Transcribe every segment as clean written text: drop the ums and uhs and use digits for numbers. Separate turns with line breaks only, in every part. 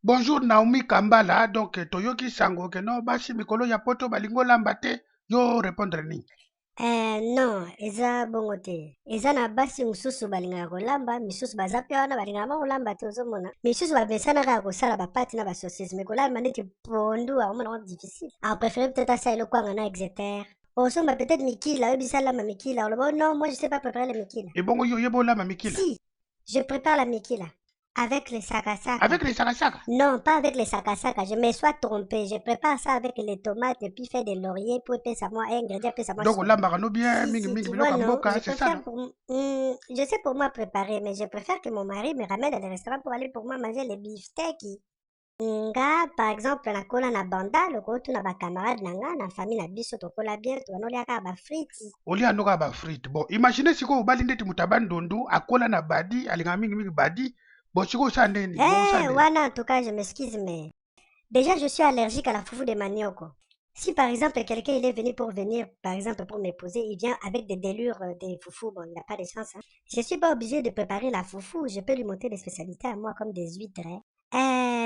Bonjour Naomi Kambala, donc Toyoki Sango, que no basi mikolo ya poto balingo lambate, yo répondre ni.
Non, eza bongo te. Eza na basi mosusu balingaka kolamba, misusu baza pe wana balingaka kolamba te ozomona. Misusu bapesana kaka kosala bapati na basaucisse, mais kolamba neti pondu akomona ngo difficile. Alors préféré peut-être asa eloko anga na exeter. Osomba peut-être mikila, oyebisa lamba mikila. Oloba non, moi je sais pas préparer la mikila.
Et bongo yo yebo lamba mikila.
Si, je prépare la mikila. Avec les sakasaka.
Avec les sakasaka?
Non, pas avec les sakasaka. Je me suis trompé. Je prépare ça avec les tomates et puis faire des lauriers pour faire ça moi ingrédient pour ça moi.
Donc lamba no bien
Si,
mingi
si,
mingi
tu
bilo
vois, non,
kamboka,
je
c'est ça
préfère
non?
je sais pour moi préparer, mais je préfère que mon mari me ramène dans les restaurants pour aller pour moi manger les beefsteaks. Nga, par exemple, na kola na banda, loko tu na ba camarade na nga, na famille na biso to kola bien, to anolia ka ba frites.
Olia noka ba frite. Bon, imaginez siko ubali ndeti mutaban dondu, akola na badi, alinga mingi mingi badi. Bon, siko sa ndeni, bon sa
Eh,
ndeni.
wana, en tout cas, je m'excuse, mais déjà, je suis allergique à la foufou de manioc. Si par exemple quelqu'un il est venu pour venir, par exemple pour m'épouser, il vient avec des délures des foufous, bon, il n'a pas de chance. Hein. Je suis pas obligée de préparer la foufou, je peux lui monter des spécialités à moi comme des huîtres. Hein.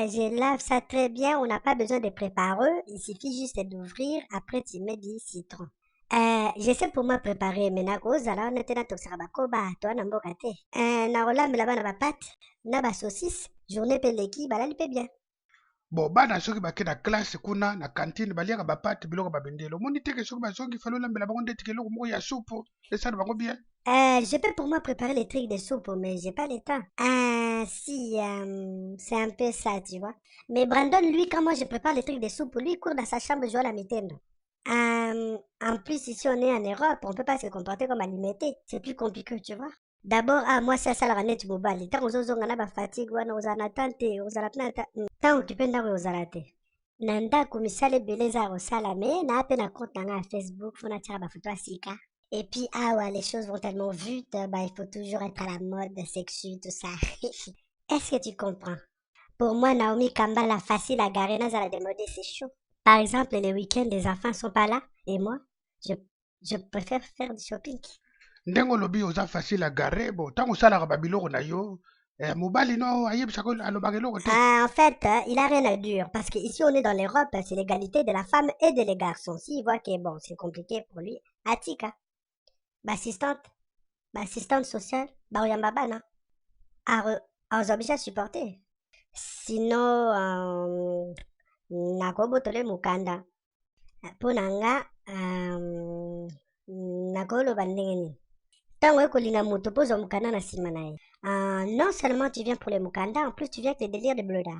Je lave ça très bien, on n'a pas besoin de préparer, il suffit juste d'ouvrir, après tu mets du citron. Je sais pour moi préparer, mais na kozala on était na tosaka bakoba, toi na mboka te. Na rolambela bana ba pâte, na ba saucisse, journée peleki, balali pe bien.
Bon, bana soki bake na classe kuna na cantine baliaka bapate biloko babendelo. Moni teke soki basoki falo lambela bango ndeti keloko moko ya soupe, esa bango bien.
Je peux pour moi préparer les trucs de soupe, mais j'ai pas le temps. Ah, si, c'est un peu ça, tu vois. Mais Brandon, lui, quand moi je prépare les trucs de soupe, lui, il court dans sa chambre jouer à la Nintendo. En plus, ici, on est en Europe, on peut pas se comporter comme à limité. C'est plus compliqué, tu vois. D'abord, moi, ça la ranette mobile. Tant aux autres, on a fatigue, on a attente, on a tant occupé d'avoir aux alatés. Nanda, comme ça, les beleza au salame, na peine à compte dans Facebook, on a tiré ma photo à Sika. Et puis, ah ouais, les choses vont tellement vite, bah, il faut toujours être à la mode, sexu, tout ça. Est-ce que tu comprends? Pour moi, Naomi Kambala, facile à garer, n'a à la démoder, c'est chaud. Par exemple, les week-ends, les enfants sont pas là, et moi, je, je préfère faire du shopping.
Ndengo lobi oza facile à garer, bon, tant osalaka babiloko na yo, mobali no ayebisa ko alobaka eloko te.
En fait, il a rien à dire, parce qu'ici, on est dans l'Europe, c'est l'égalité de la femme et de les garçons. S'il voit que, bon, c'est compliqué pour lui, Atika, assistante sociale, bah, Oyambabana, à obligé à supporter. Sinon, nakobotole mukanda. Mpona nga, nakoloba ndenge nini. Ntango ekolinga moto mpo ozwa mukanda na nsima na ye. Non seulement tu viens pour les mukanda, en plus tu viens avec les délires de bleuda.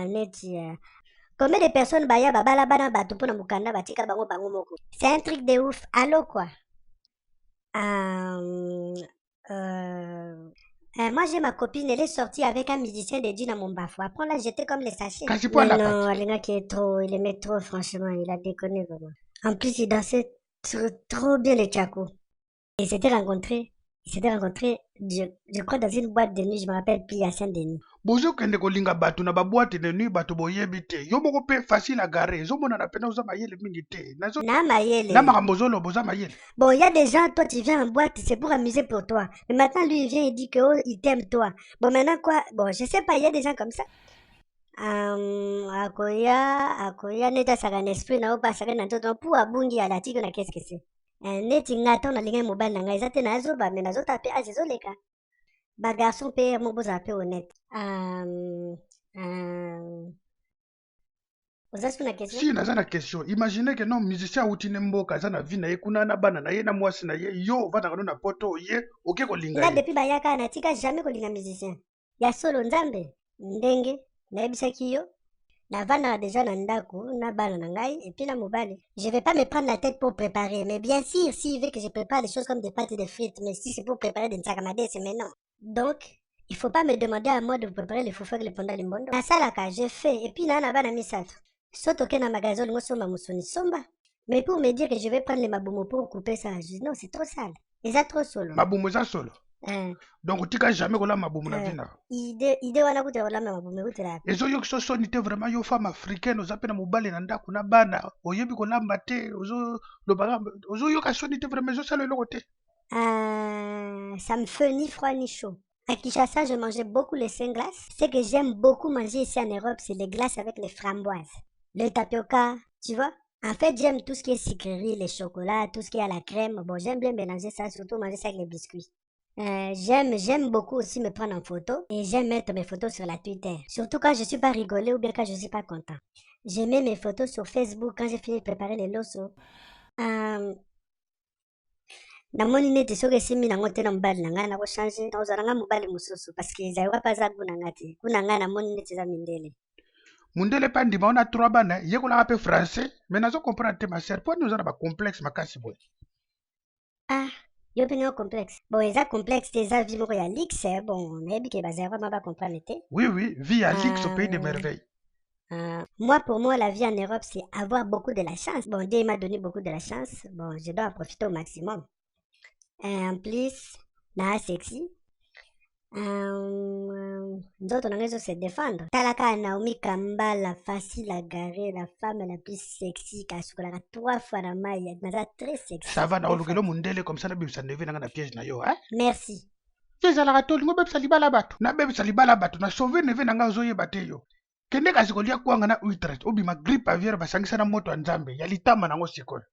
Neti, combien de personnes baya babala bana bato mpona mukanda batika bango bango moko. C'est un truc de ouf. Allô quoi. Moi j'ai ma copine, elle est sortie avec un musicien de jean à mon bafou. Après on l'a jeté comme les sachets. Non, Alina qui est trop, il aimait trop franchement, il a déconné vraiment. En plus il dansait trop bien les tchako. Ils s'étaient rencontrés, je crois dans une boîte de nuit, je me rappelle plus à Saint-Denis.
Bozo kende kolinga bato na baboite de nuit bato boyebi te. Yo moko pe facile à garer. Zo mona na pena oza mayele mingi te.
Na mayele.
Na makambo zolo boza mayele.
Bon, il y a des gens, toi tu viens en boîte, c'est pour amuser pour toi. Mais maintenant lui il vient et dit que oh, il t'aime toi. Bon maintenant quoi? Bon, je sais pas, il y a des gens comme ça. Akoya neta saka na esprit na opa saka na nzoto pour abungi ala tiko na qu'est-ce que c'est? Neti nga to na linga mobile na nga eza te nazoba me nazota pe azezoleka. Ba garçon pe mo boza pe honnête. Oza suna question?
Si naza na question. Imaginez que non musicien outine mboka aza na vie na ye kuna na bana na ye na mwasi na ye yo vanda kano na poto ye oke kolinga ye.
Nga depuis bayaka na tika jamais kolinga musicien. Ya solo nzambe ndenge nayebisaki yo. Navana déjà na ndako, na bana na ngai, et puis na mobile. Je vais pas me prendre la tête pour préparer, mais bien sûr, s'il veut que je prépare des choses comme des pâtes et des frites, mais si c'est pour préparer des nsakamade, c'est maintenant. Donc, il faut pas me demander à moi de préparer les foufou avec les ponda limbondo. Na salaka, je fais, et puis na bana misato. Soto ke na magasin, ngo soma musoni somba. Mais pour me dire que je vais prendre les maboumou pour couper ça, je dis non, c'est trop sale. Et ça trop solo.
Maboumou ça solo. Donc tika jamais kola maboumou na vina.
Ide wana kuti kola maboumou kuti la.
Ezo yo kiso so nite vraiment yo femme africaine oza pe na mobali na ndako na bana oyebi kolamba te ozo lobaka ozo yo ka so nite vraiment zo sala eloko te.
Ça me fait ni froid ni chaud. À Kinshasa, je mangeais beaucoup les saint glaces. Ce que j'aime beaucoup manger ici en Europe, c'est les glaces avec les framboises. Le tapioca, tu vois. En fait, j'aime tout ce qui est sucrerie, les chocolats, tout ce qui est à la crème. Bon, j'aime bien mélanger ça, surtout manger ça avec les biscuits. J'aime beaucoup aussi me prendre en photo et j'aime mettre mes photos sur la Twitter. Surtout quand je suis pas rigolé ou bien quand je suis pas content. Je mets mes photos sur Facebook quand j'ai fini de préparer les losos. Euh, namoni neti soki esimbi nango te na mobali na ngai nakochange nakozala nga mobali mosusu parceke ezali mpa aza gu na ngai te gu na ngai namoni neti eza mindele.
mundele pa ndima ona 3 bana yekolaka mpe français mais nazo comprendre te ma sœur mpo nini oza na bacomplexe makasi boye.
Ah, yo mpe nao complexe. Bon, eza complexe te eza vie moko ya lix. Bon, nayebi ke bazali vraiment bacomprendre te.
Oui, vie à Lix au pays des merveilles.
Moi, pour moi, la vie en Europe, c'est avoir beaucoup de la chance. Bon, Dieu m'a donné beaucoup de la chance. Bon, je dois en profiter au maximum. En plus, na sexy. Nzoto nango ezo se défendre. Talaka Naomi Kambala, facile à garer, la femme la plus sexy, kasukolaka 3 fois na mai, naza très sexy.
Ça va na olukelo mundele comme ça na bebisa neve nanga na piège na yo, hein?
Merci.
ezalaka to olingo bebisa libala bato nabebisa libala bato na sauve neve na ngai ozoyeba te yo kende kasi kolia kwanga na uitres obima grippe aviaire basangisa na moto ya nzambe ya litama nango sikoyo